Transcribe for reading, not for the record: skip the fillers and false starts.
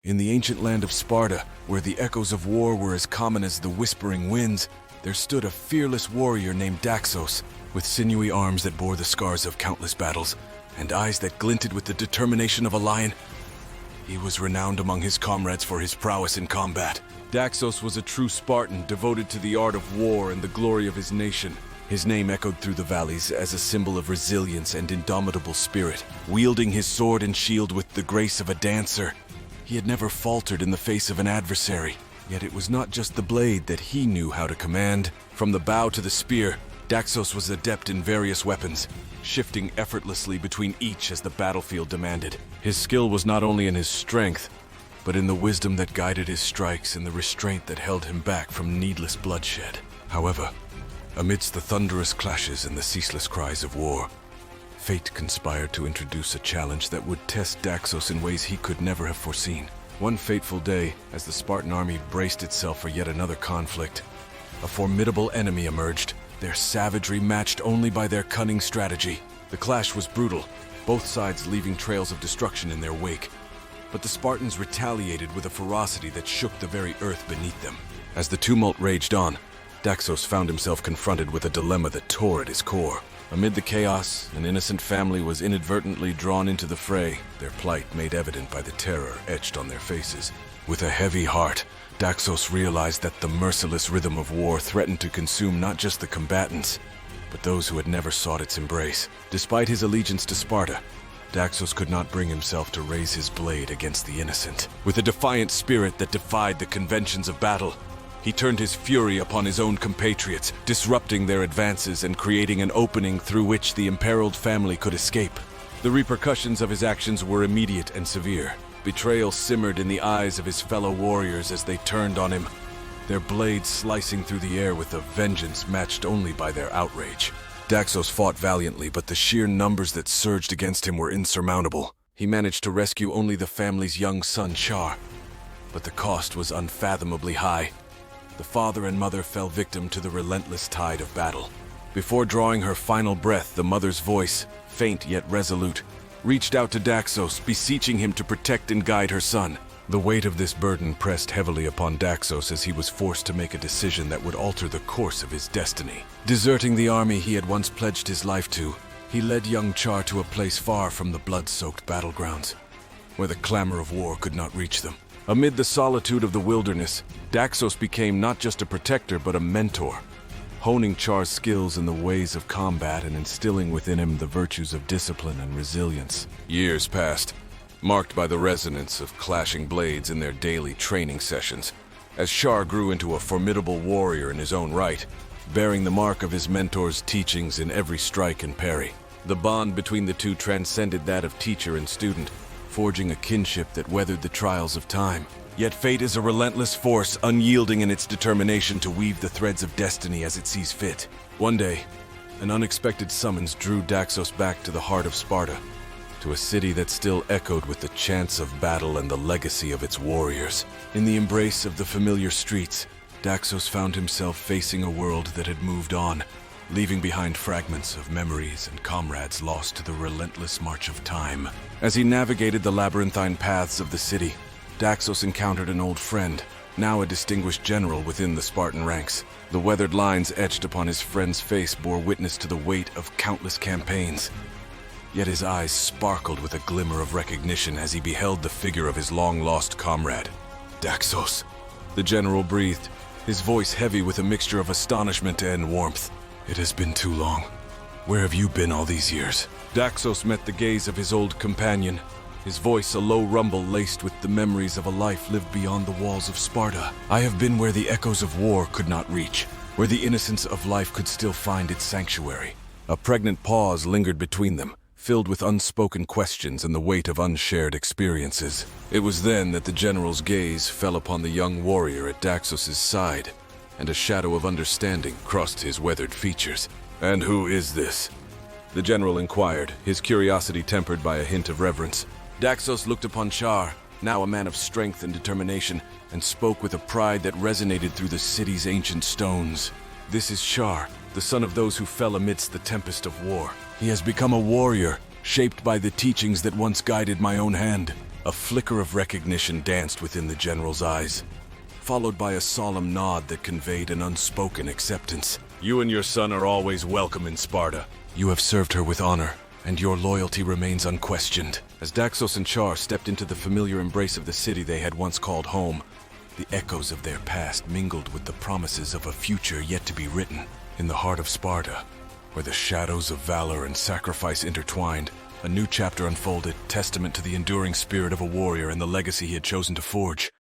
In the ancient land of Sparta, where the echoes of war were as common as the whispering winds, there stood a fearless warrior named Daxos, with sinewy arms that bore the scars of countless battles, and eyes that glinted with the determination of a lion. He was renowned among his comrades for his prowess in combat. Daxos was a true Spartan, devoted to the art of war and the glory of his nation. His name echoed through the valleys as a symbol of resilience and indomitable spirit. Wielding his sword and shield with the grace of a dancer, he had never faltered in the face of an adversary. Yet it was not just the blade that he knew how to command. From the bow to the spear, Daxos was adept in various weapons, shifting effortlessly between each as the battlefield demanded. His skill was not only in his strength, but in the wisdom that guided his strikes and the restraint that held him back from needless bloodshed. However, amidst the thunderous clashes and the ceaseless cries of war, fate conspired to introduce a challenge that would test Daxos in ways he could never have foreseen. One fateful day, as the Spartan army braced itself for yet another conflict, a formidable enemy emerged, their savagery matched only by their cunning strategy. The clash was brutal, both sides leaving trails of destruction in their wake. But the Spartans retaliated with a ferocity that shook the very earth beneath them. As the tumult raged on, Daxos found himself confronted with a dilemma that tore at his core. Amid the chaos, an innocent family was inadvertently drawn into the fray, their plight made evident by the terror etched on their faces. With a heavy heart, Daxos realized that the merciless rhythm of war threatened to consume not just the combatants, but those who had never sought its embrace. Despite his allegiance to Sparta, Daxos could not bring himself to raise his blade against the innocent. With a defiant spirit that defied the conventions of battle, he turned his fury upon his own compatriots, disrupting their advances and creating an opening through which the imperiled family could escape. The repercussions of his actions were immediate and severe. Betrayal simmered in the eyes of his fellow warriors as they turned on him, their blades slicing through the air with a vengeance matched only by their outrage. Daxos fought valiantly, but the sheer numbers that surged against him were insurmountable. He managed to rescue only the family's young son, Char, but the cost was unfathomably high. The father and mother fell victim to the relentless tide of battle. Before drawing her final breath, the mother's voice, faint yet resolute, reached out to Daxos, beseeching him to protect and guide her son. The weight of this burden pressed heavily upon Daxos as he was forced to make a decision that would alter the course of his destiny. Deserting the army he had once pledged his life to, he led young Char to a place far from the blood-soaked battlegrounds, where the clamor of war could not reach them. Amid the solitude of the wilderness, Daxos became not just a protector but a mentor, honing Char's skills in the ways of combat and instilling within him the virtues of discipline and resilience. Years passed, marked by the resonance of clashing blades in their daily training sessions, as Char grew into a formidable warrior in his own right, bearing the mark of his mentor's teachings in every strike and parry. The bond between the two transcended that of teacher and student, forging a kinship that weathered the trials of time. Yet fate is a relentless force, unyielding in its determination to weave the threads of destiny as it sees fit. One day, an unexpected summons drew Daxos back to the heart of Sparta, to a city that still echoed with the chants of battle and the legacy of its warriors. In the embrace of the familiar streets, Daxos found himself facing a world that had moved on, leaving behind fragments of memories and comrades lost to the relentless march of time. As he navigated the labyrinthine paths of the city, Daxos encountered an old friend, now a distinguished general within the Spartan ranks. The weathered lines etched upon his friend's face bore witness to the weight of countless campaigns. Yet his eyes sparkled with a glimmer of recognition as he beheld the figure of his long-lost comrade. "Daxos," the general breathed, his voice heavy with a mixture of astonishment and warmth. "It has been too long. Where have you been all these years?" Daxos met the gaze of his old companion, his voice a low rumble laced with the memories of a life lived beyond the walls of Sparta. "I have been where the echoes of war could not reach, where the innocence of life could still find its sanctuary." A pregnant pause lingered between them, filled with unspoken questions and the weight of unshared experiences. It was then that the general's gaze fell upon the young warrior at Daxos' side, and a shadow of understanding crossed his weathered features. "And who is this?" the general inquired, his curiosity tempered by a hint of reverence. Daxos looked upon Char, now a man of strength and determination, and spoke with a pride that resonated through the city's ancient stones. "This is Char, the son of those who fell amidst the tempest of war. He has become a warrior, shaped by the teachings that once guided my own hand. A flicker of recognition danced within the general's eyes, followed by a solemn nod that conveyed an unspoken acceptance. You and your son are always welcome in Sparta. You have served her with honor, and your loyalty remains unquestioned. As Daxos and Char stepped into the familiar embrace of the city they had once called home, the echoes of their past mingled with the promises of a future yet to be written. In the heart of Sparta, where the shadows of valor and sacrifice intertwined, a new chapter unfolded, testament to the enduring spirit of a warrior and the legacy he had chosen to forge.